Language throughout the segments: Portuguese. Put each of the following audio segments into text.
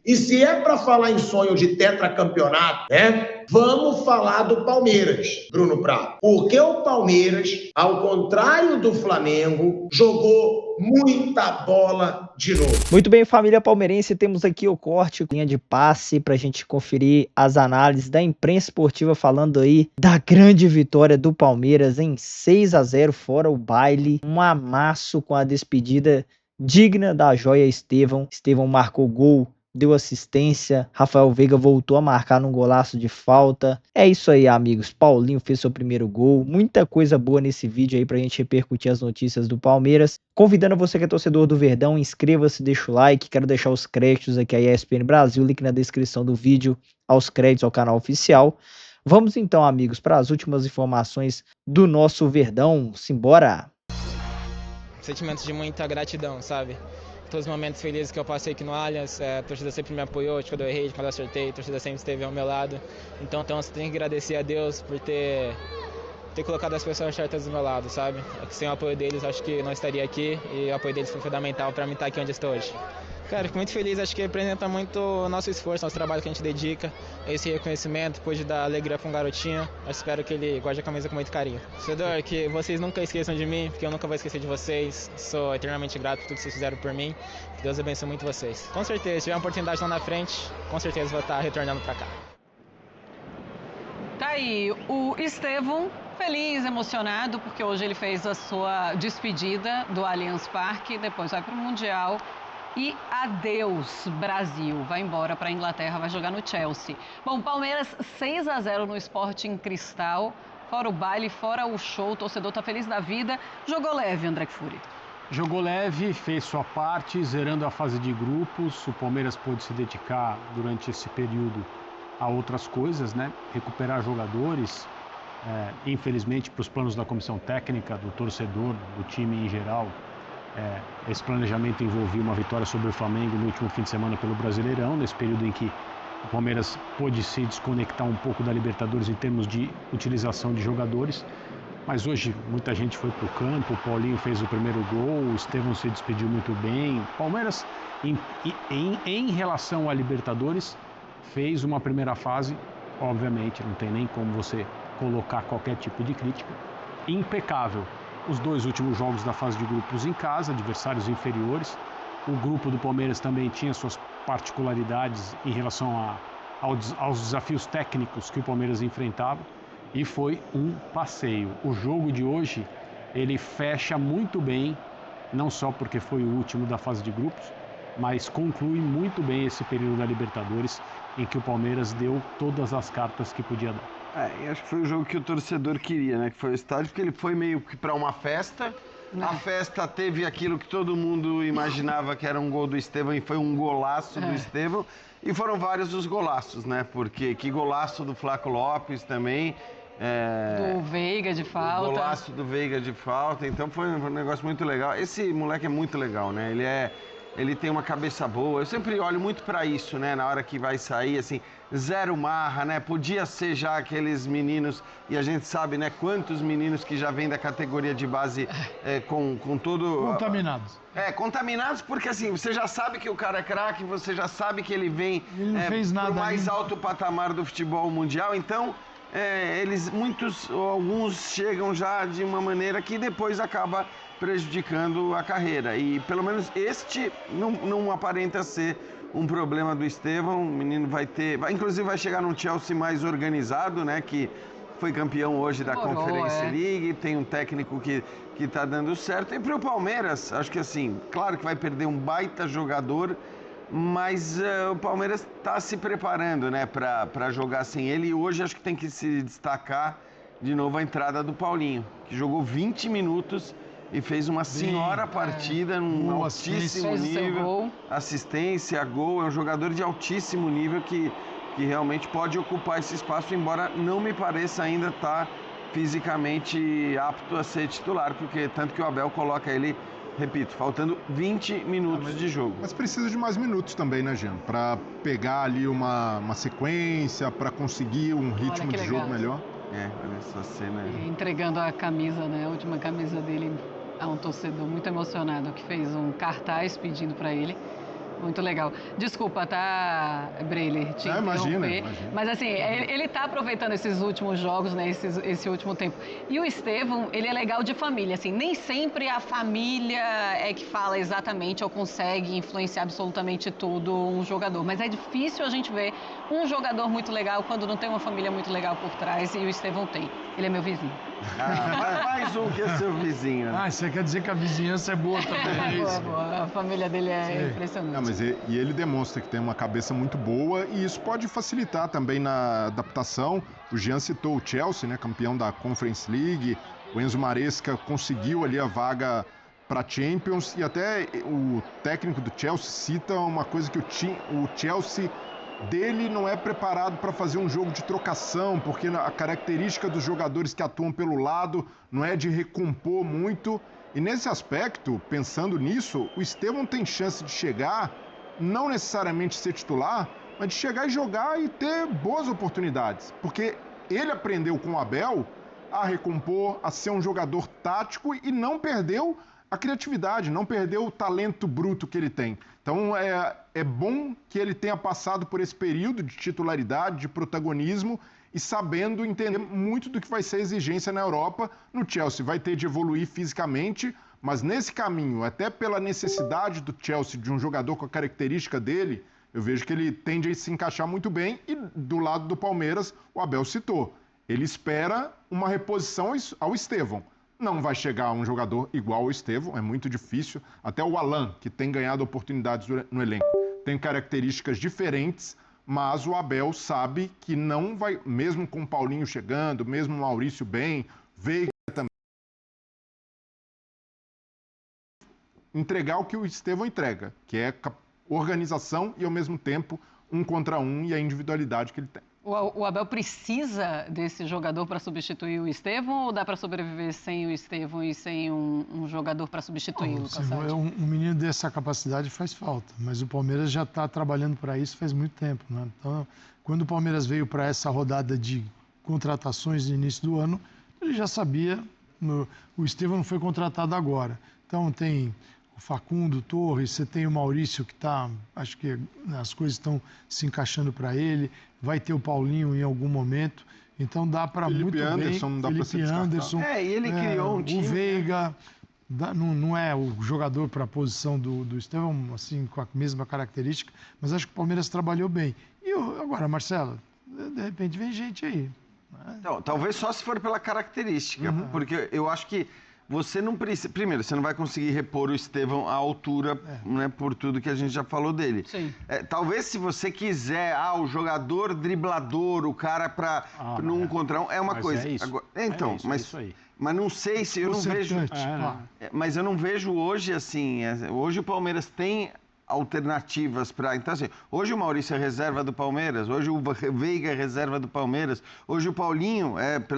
E se é para falar em sonho de tetracampeonato, né? Vamos falar do Palmeiras, Bruno Prado. Porque o Palmeiras, ao contrário do Flamengo, jogou muita bola de novo. Muito bem, família palmeirense, temos aqui o corte, linha de passe, pra gente conferir as análises da imprensa esportiva falando aí da grande vitória do Palmeiras em 6-0 fora o baile. Um amasso com a despedida digna da joia Estevão. Estevão marcou gol, deu assistência, Rafael Veiga voltou a marcar num golaço de falta. É isso aí, amigos. Paulinho fez seu primeiro gol. Muita coisa boa nesse vídeo aí pra gente repercutir as notícias do Palmeiras. Convidando você que é torcedor do Verdão, inscreva-se, deixa o like. Quero deixar os créditos aqui à ESPN Brasil, link na descrição do vídeo, aos créditos ao canal oficial. Vamos então, amigos, para as últimas informações do nosso Verdão. Simbora! Sentimentos de muita gratidão, sabe? Todos os momentos felizes que eu passei aqui no Allianz, a torcida sempre me apoiou, quando eu errei, quando eu acertei, a torcida sempre esteve ao meu lado. Então você tem que agradecer a Deus por ter colocado as pessoas certas do meu lado, sabe? Sem o apoio deles, acho que não estaria aqui, e o apoio deles foi fundamental para mim estar aqui onde estou hoje. Cara, fico muito feliz, acho que representa muito o nosso esforço, nosso trabalho que a gente dedica, esse reconhecimento, depois de dar alegria para um garotinho, eu espero que ele guarde a camisa com muito carinho. Torcedor, que vocês nunca esqueçam de mim, porque eu nunca vou esquecer de vocês, sou eternamente grato por tudo que vocês fizeram por mim, que Deus abençoe muito vocês. Com certeza, se tiver uma oportunidade lá na frente, com certeza vou estar retornando para cá. Tá aí, o Estevão, feliz, emocionado, porque hoje ele fez a sua despedida do Allianz Parque, depois vai para o Mundial. E adeus, Brasil. Vai embora para a Inglaterra, vai jogar no Chelsea. Bom, Palmeiras 6-0 no Sporting Cristal. Fora o baile, fora o show, o torcedor tá feliz da vida. Jogou leve, André Kfouri. Jogou leve, fez sua parte, zerando a fase de grupos. O Palmeiras pôde se dedicar durante esse período a outras coisas, né? Recuperar jogadores. Infelizmente, para os planos da comissão técnica, do torcedor, do time em geral, esse planejamento envolvia uma vitória sobre o Flamengo no último fim de semana pelo Brasileirão, nesse período em que o Palmeiras pôde se desconectar um pouco da Libertadores em termos de utilização de jogadores. Mas hoje muita gente foi para o campo, o Paulinho fez o primeiro gol, o Estevão se despediu muito bem. O Palmeiras, em relação à Libertadores, fez uma primeira fase, obviamente, não tem nem como você colocar qualquer tipo de crítica, impecável. Os dois últimos jogos da fase de grupos em casa, adversários inferiores. O grupo do Palmeiras também tinha suas particularidades em relação aos desafios técnicos que o Palmeiras enfrentava. E foi um passeio. O jogo de hoje, ele fecha muito bem, não só porque foi o último da fase de grupos, mas conclui muito bem esse período da Libertadores, em que o Palmeiras deu todas as cartas que podia dar. Eu acho que foi o jogo que o torcedor queria, né? Que foi o estádio, porque ele foi meio que para uma festa. A festa teve aquilo que todo mundo imaginava que era um gol do Estevão e foi um golaço do Estevão. E foram vários os golaços, né? Porque que golaço do Flaco Lopes também. Do Veiga de falta. O golaço do Veiga de falta. Então foi um negócio muito legal. Esse moleque é muito legal, né? Ele tem uma cabeça boa. Eu sempre olho muito para isso, né? Na hora que vai sair, assim, zero marra, né? Podia ser já aqueles meninos, e a gente sabe, né? Quantos meninos que já vêm da categoria de base com todo... Contaminados. Contaminados porque, assim, você já sabe que o cara é craque, você já sabe que ele vem pro mais alto patamar do futebol mundial. Então, alguns chegam já de uma maneira que depois acaba prejudicando a carreira. E pelo menos este não aparenta ser um problema do Estevão. O menino inclusive vai chegar num Chelsea mais organizado, né? Que foi campeão hoje da Conference League, tem um técnico que está dando certo. E para o Palmeiras, acho que assim, claro que vai perder um baita jogador, mas o Palmeiras está se preparando, né, para jogar sem ele. E hoje acho que tem que se destacar de novo a entrada do Paulinho, que jogou 20 minutos e fez uma senhora partida, num altíssimo nível. Assistência, gol, é um jogador de altíssimo nível que realmente pode ocupar esse espaço, embora não me pareça ainda estar fisicamente apto a ser titular, porque tanto que o Abel coloca ele, repito, faltando 20 minutos de jogo. Mas precisa de mais minutos também, né, Jean? Para pegar ali uma sequência, para conseguir um ritmo de jogo melhor. Olha essa cena. Entregando a camisa, né? A última camisa dele a um torcedor muito emocionado que fez um cartaz pedindo para ele. Muito legal. Desculpa, tá, Breyle, te interromper. Imagina. Mas assim, ele tá aproveitando esses últimos jogos, né, esse último tempo. E o Estevão, ele é legal de família, assim, nem sempre a família é que fala exatamente ou consegue influenciar absolutamente tudo um jogador. Mas é difícil a gente ver um jogador muito legal quando não tem uma família muito legal por trás, e o Estevão tem. Ele é meu vizinho. Mais um que é seu vizinho. Você quer dizer que a vizinhança é boa também, é isso? Boa. A família dele é impressionante. Não, mas e ele demonstra que tem uma cabeça muito boa e isso pode facilitar também na adaptação. O Jean citou o Chelsea, né, campeão da Conference League. O Enzo Maresca conseguiu ali a vaga para Champions e até o técnico do Chelsea cita uma coisa que o Chelsea dele não é preparado para fazer um jogo de trocação, porque a característica dos jogadores que atuam pelo lado não é de recompor muito. E nesse aspecto, pensando nisso, o Estevão tem chance de chegar, não necessariamente ser titular, mas de chegar e jogar e ter boas oportunidades. Porque ele aprendeu com o Abel a recompor, a ser um jogador tático e não perdeu a criatividade, não perdeu o talento bruto que ele tem. Então é bom que ele tenha passado por esse período de titularidade, de protagonismo e sabendo entender muito do que vai ser a exigência na Europa. No Chelsea vai ter de evoluir fisicamente, mas nesse caminho, até pela necessidade do Chelsea de um jogador com a característica dele, eu vejo que ele tende a se encaixar muito bem. E do lado do Palmeiras, o Abel citou, ele espera uma reposição ao Estevão. Não vai chegar um jogador igual ao Estevão, é muito difícil. Até o Alan, que tem ganhado oportunidades no elenco, tem características diferentes, mas o Abel sabe que não vai, mesmo com o Paulinho chegando, mesmo o Maurício bem, Veiga também, entregar o que o Estevão entrega, que é organização e, ao mesmo tempo, 1 contra 1 e a individualidade que ele tem. O Abel precisa desse jogador para substituir o Estevão ou dá para sobreviver sem o Estevão e sem um jogador para substituí-lo? Um menino dessa capacidade faz falta, mas o Palmeiras já está trabalhando para isso faz muito tempo, né? Então, quando o Palmeiras veio para essa rodada de contratações no início do ano, ele já sabia, o Estevão não foi contratado agora. Então tem o Facundo Torres, você tem o Maurício que está, acho que as coisas estão se encaixando para ele, vai ter o Paulinho em algum momento, então dá para muito Anderson, bem. Não dá para se Anderson, e ele criou um time. O Veiga, não é o jogador para a posição do Estevão, assim, com a mesma característica, mas acho que o Palmeiras trabalhou bem. E agora, Marcelo, de repente vem gente aí. Né? Então, talvez só se for pela característica, porque eu acho que você não precisa... Primeiro, você não vai conseguir repor o Estevão à altura, né, por tudo que a gente já falou dele. Sim. Talvez se você quiser, o jogador driblador, o cara para no 1 contra 1, é uma coisa. É isso. Agora, então, é isso, mas, é isso aí. Mas não sei se... Eu não vejo... Mas eu não vejo hoje, assim... Hoje o Palmeiras tem alternativas para... Então, assim, hoje o Maurício é reserva do Palmeiras, hoje o Veiga é reserva do Palmeiras, hoje o Paulinho,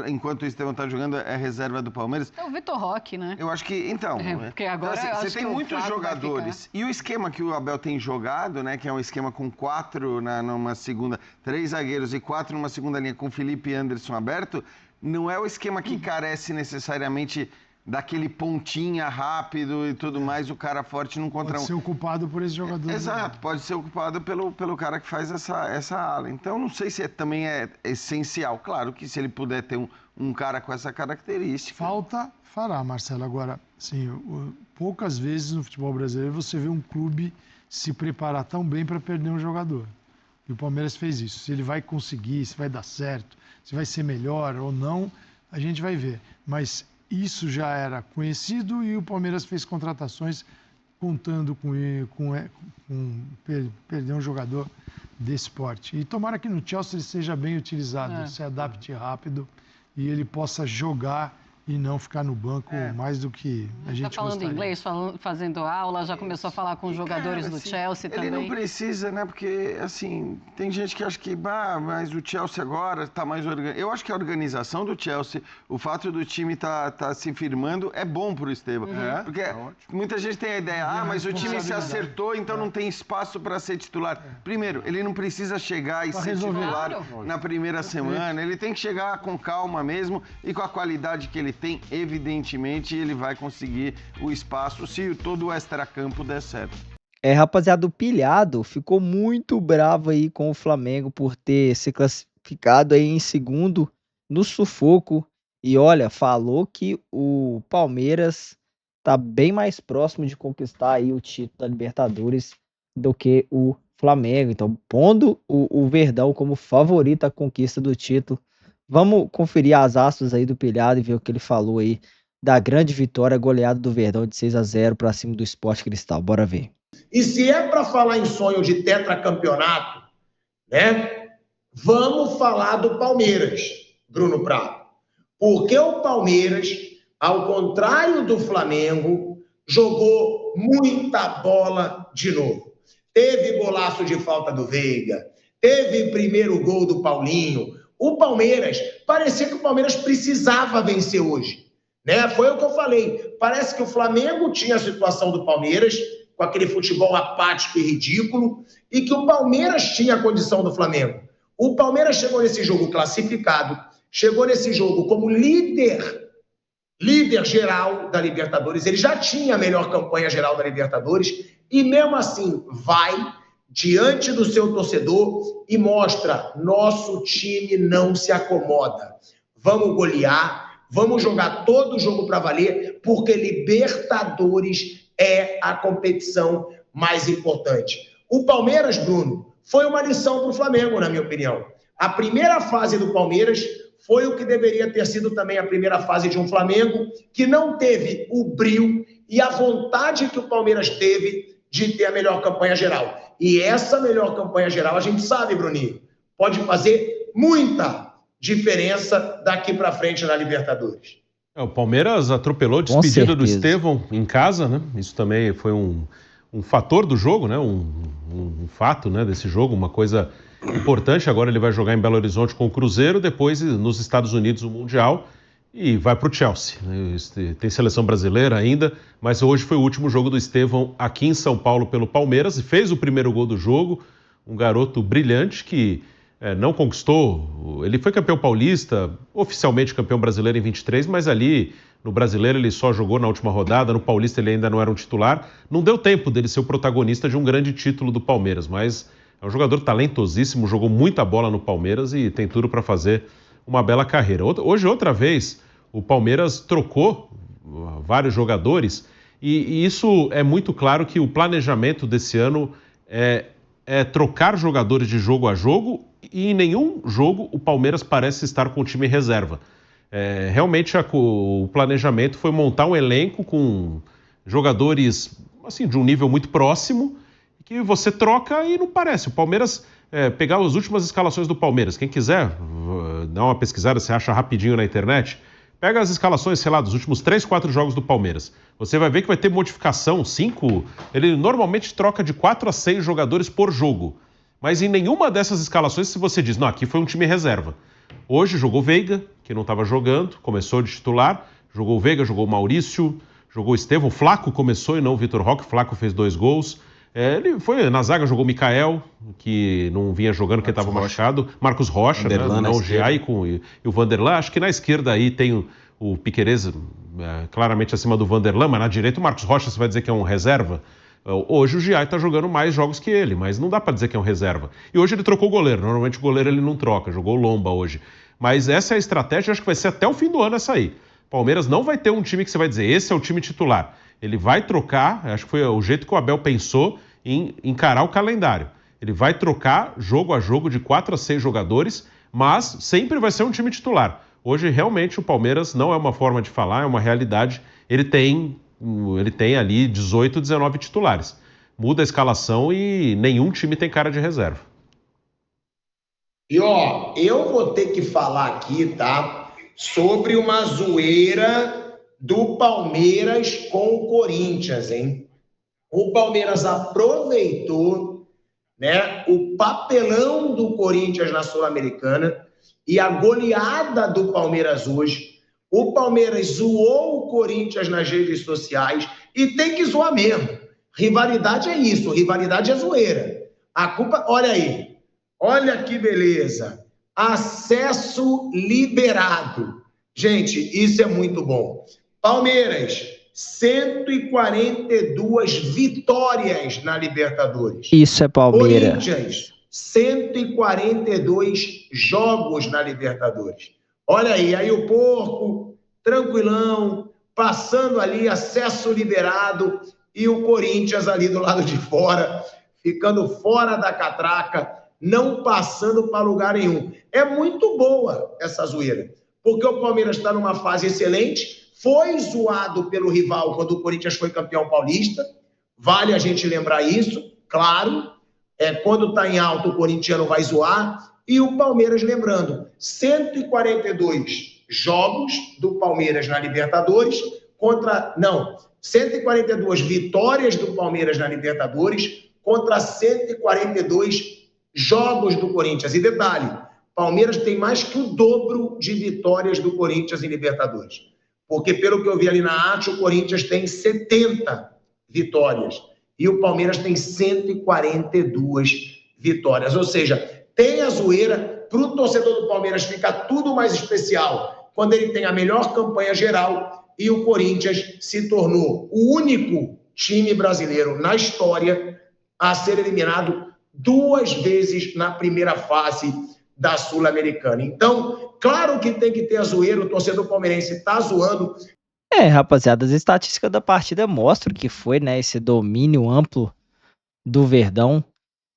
enquanto o Estevão está jogando, é reserva do Palmeiras. É o Vitor Roque, né? Eu acho que... Então... porque agora então, assim, você tem muitos jogadores. Ficar... E o esquema que o Abel tem jogado, né, que é um esquema com 4 numa segunda... 3 zagueiros e 4 numa segunda linha com Felipe e Anderson aberto, não é o esquema que carece necessariamente daquele pontinha rápido e tudo mais, o cara forte num contra um. Pode ser ocupado por esse jogador. Exato, pode ser ocupado pelo cara que faz essa ala. Então, não sei se também é essencial. Claro que se ele puder ter um cara com essa característica... Fará, Marcelo. Agora, assim, poucas vezes no futebol brasileiro você vê um clube se preparar tão bem para perder um jogador. E o Palmeiras fez isso. Se ele vai conseguir, se vai dar certo, se vai ser melhor ou não, a gente vai ver. Mas isso já era conhecido e o Palmeiras fez contratações contando com perder um jogador desse porte. E tomara que no Chelsea ele seja bem utilizado, se adapte rápido e ele possa jogar e não ficar no banco mais do que a gente gostaria. Falando inglês, fazendo aula, já começou a falar com os jogadores do Chelsea também. Ele não precisa, né? Porque, assim, tem gente que acha que, mas o Chelsea agora está mais organizado. Eu acho que a organização do Chelsea, o fato do time tá se firmando, é bom para o Estevão. Porque muita gente tem a ideia, mas o time se acertou, então não tem espaço para ser titular. Primeiro, ele não precisa chegar e ser titular na primeira semana. Ele tem que chegar com calma mesmo e com a qualidade que ele tem, evidentemente, ele vai conseguir o espaço se todo o extracampo der certo. Rapaziada, o Pilhado ficou muito bravo aí com o Flamengo por ter se classificado aí em segundo no sufoco. E olha, falou que o Palmeiras tá bem mais próximo de conquistar aí o título da Libertadores do que o Flamengo. Então, pondo o Verdão como favorito à conquista do título. Vamos conferir as aspas aí do Pilhado e ver o que ele falou aí da grande vitória goleada do Verdão de 6-0 para cima do Sport Cristal. Bora ver. E se é para falar em sonho de tetracampeonato, né? Vamos falar do Palmeiras, Bruno Prado. Porque o Palmeiras, ao contrário do Flamengo, jogou muita bola de novo. Teve golaço de falta do Veiga, teve primeiro gol do Paulinho. O Palmeiras, parecia que o Palmeiras precisava vencer hoje, né? Foi o que eu falei. Parece que o Flamengo tinha a situação do Palmeiras, com aquele futebol apático e ridículo, e que o Palmeiras tinha a condição do Flamengo. O Palmeiras chegou nesse jogo classificado, chegou nesse jogo como líder geral da Libertadores, ele já tinha a melhor campanha geral da Libertadores, e mesmo assim vai diante do seu torcedor e mostra: nosso time não se acomoda. Vamos golear, vamos jogar todo o jogo para valer, porque Libertadores é a competição mais importante. O Palmeiras, Bruno, foi uma lição para o Flamengo, na minha opinião. A primeira fase do Palmeiras foi o que deveria ter sido também a primeira fase de um Flamengo, que não teve o brio e a vontade que o Palmeiras teve de ter a melhor campanha geral. E essa melhor campanha geral, a gente sabe, Bruninho, pode fazer muita diferença daqui para frente na Libertadores. O Palmeiras atropelou a despedida do Estevão em casa, né? Isso também foi um fator do jogo, né? Um fato, né, desse jogo, uma coisa importante. Agora ele vai jogar em Belo Horizonte com o Cruzeiro, depois nos Estados Unidos o Mundial e vai para o Chelsea. Tem seleção brasileira ainda, mas hoje foi o último jogo do Estevão aqui em São Paulo pelo Palmeiras e fez o primeiro gol do jogo. Um garoto brilhante que não conquistou, ele foi campeão paulista, oficialmente campeão brasileiro em 23, mas ali no brasileiro ele só jogou na última rodada, no paulista ele ainda não era um titular, não deu tempo dele ser o protagonista de um grande título do Palmeiras, mas é um jogador talentosíssimo, jogou muita bola no Palmeiras e tem tudo para fazer uma bela carreira. Hoje, outra vez, o Palmeiras trocou vários jogadores e isso é muito claro que o planejamento desse ano é trocar jogadores de jogo a jogo e em nenhum jogo o Palmeiras parece estar com o time em reserva. Realmente o planejamento foi montar um elenco com jogadores assim, de um nível muito próximo que você troca e não parece. O Palmeiras, pegar as últimas escalações do Palmeiras, quem quiser dar uma pesquisada, você acha rapidinho na internet, pega as escalações, sei lá, dos últimos 3, 4 jogos do Palmeiras. Você vai ver que vai ter modificação, 5. Ele normalmente troca de 4 a 6 jogadores por jogo. Mas em nenhuma dessas escalações, se você diz, não, aqui foi um time reserva. Hoje jogou Veiga, que não estava jogando, começou de titular. Jogou Veiga, jogou Maurício, jogou Estevão. Flaco começou e não o Vitor Roque. Flaco fez 2 gols. Ele foi na zaga, jogou Mikael, que não vinha jogando porque estava machucado. Marcos Rocha, né, não o Giai e o Vanderlan. Acho que na esquerda aí tem o Piquerez claramente acima do Vanderlan, mas na direita o Marcos Rocha, você vai dizer que é um reserva? Hoje o Giai está jogando mais jogos que ele, mas não dá para dizer que é um reserva. E hoje ele trocou o goleiro, normalmente o goleiro ele não troca, jogou o Lomba hoje. Mas essa é a estratégia, acho que vai ser até o fim do ano essa aí. Palmeiras não vai ter um time que você vai dizer, esse é o time titular. Ele vai trocar, acho que foi o jeito que o Abel pensou em encarar o calendário. Ele vai trocar jogo a jogo de 4 a 6 jogadores, mas sempre vai ser um time titular. Hoje, realmente, o Palmeiras não é uma forma de falar, é uma realidade. Ele tem ali 18, 19 titulares. Muda a escalação e nenhum time tem cara de reserva. E eu vou ter que falar aqui, tá? Sobre uma zoeira do Palmeiras com o Corinthians, hein? O Palmeiras aproveitou, né, o papelão do Corinthians na Sul-Americana e a goleada do Palmeiras hoje. O Palmeiras zoou o Corinthians nas redes sociais e tem que zoar mesmo. Rivalidade é isso, rivalidade é zoeira. A culpa, olha aí, olha que beleza. Acesso liberado. Gente, isso é muito bom. Palmeiras, 142 vitórias na Libertadores. Isso é Palmeiras. Corinthians, 142 jogos na Libertadores. Olha aí o Porco, tranquilão, passando ali, acesso liberado, e o Corinthians ali do lado de fora, ficando fora da catraca, não passando para lugar nenhum. É muito boa essa zoeira, porque o Palmeiras está numa fase excelente, foi zoado pelo rival quando o Corinthians foi campeão paulista, vale a gente lembrar isso, claro, quando está em alto o corintiano vai zoar, e o Palmeiras, lembrando, 142 jogos do Palmeiras na Libertadores, 142 vitórias do Palmeiras na Libertadores contra 142 jogos do Corinthians. E detalhe, Palmeiras tem mais que o dobro de vitórias do Corinthians em Libertadores. Porque, pelo que eu vi ali na arte, o Corinthians tem 70 vitórias e o Palmeiras tem 142 vitórias. Ou seja, tem a zoeira, para o torcedor do Palmeiras fica tudo mais especial quando ele tem a melhor campanha geral e o Corinthians se tornou o único time brasileiro na história a ser eliminado 2 vezes na primeira fase da Sul-Americana. Então, claro que tem que ter a zoeira, o torcedor palmeirense está zoando. Rapaziada, as estatísticas da partida mostram que foi, né, esse domínio amplo do Verdão.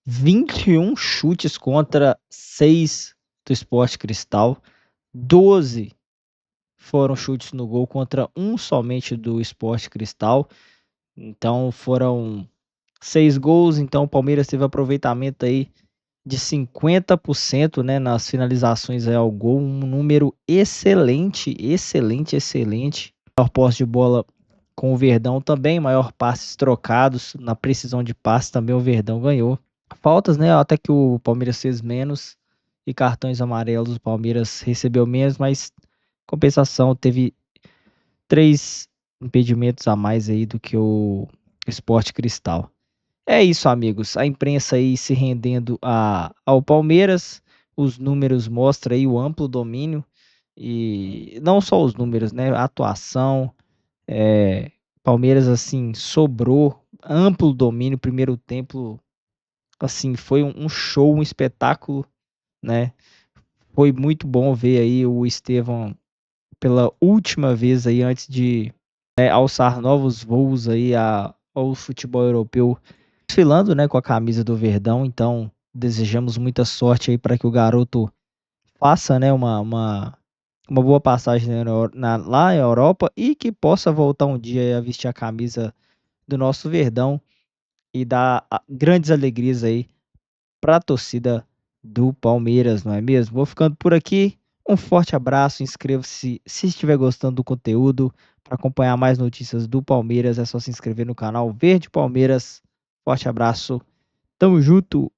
21 chutes contra 6 do Sport Cristal. 12 foram chutes no gol contra 1 somente do Sport Cristal. Então foram 6 gols. Então o Palmeiras teve aproveitamento aí de 50%, né, nas finalizações ao gol. Um número excelente. Maior posse de bola com o Verdão também. Maior passes trocados. Na precisão de passe também o Verdão ganhou. Faltas, né, até que o Palmeiras fez menos. E cartões amarelos o Palmeiras recebeu menos, mas compensação teve 3 impedimentos a mais aí do que o Sport Cristal. É isso, amigos. A imprensa aí se rendendo ao Palmeiras. Os números mostram aí o amplo domínio. E não só os números, né? A atuação. Palmeiras, assim, sobrou. Amplo domínio. Primeiro tempo, assim, foi um show, um espetáculo, né? Foi muito bom ver aí o Estevão pela última vez aí antes de alçar novos voos aí ao futebol europeu, desfilando, né, com a camisa do Verdão. Então desejamos muita sorte aí para que o garoto faça, né, uma boa passagem lá na Europa e que possa voltar um dia a vestir a camisa do nosso Verdão e dar grandes alegrias aí para a torcida do Palmeiras, não é mesmo? Vou ficando por aqui. Um forte abraço, inscreva-se se estiver gostando do conteúdo. Para acompanhar mais notícias do Palmeiras é só se inscrever no canal Verde Palmeiras. Forte abraço, tamo junto.